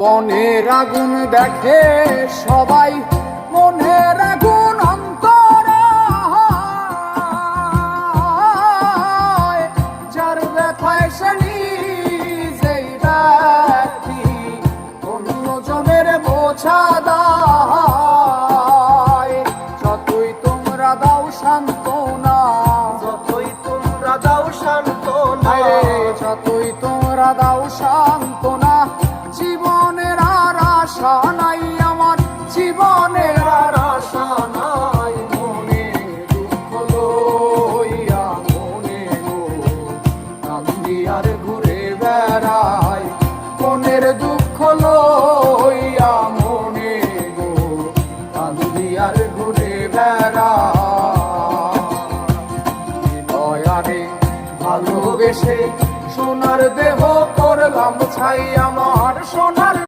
বনের আগুন দেখে সবাই, মনের আগুন অন্তরে, যার ব্যথায় সে নিজেই ব্যথী, অন্যজনের বোঝা দায়। যতই তোমরা দাও সান্ত্বনা, যতই তোমরা দাও সান্ত্বনা, যতই তোমরা দাও সান্ত্বনা, জীবনের আর আশা নাই আমার, জীবনের আর আশা নাই। মনে দুঃখ লইয়া মনে গো কান্দি আর ঘুরে বেড়াই, মনের দুঃখ লইয়া মনে গো কান্দি আর ঘুরে বেড়াই। হৃদয়ারে ভালোবেসে সোনার দেহ করলাম ছাই আমার, সোনার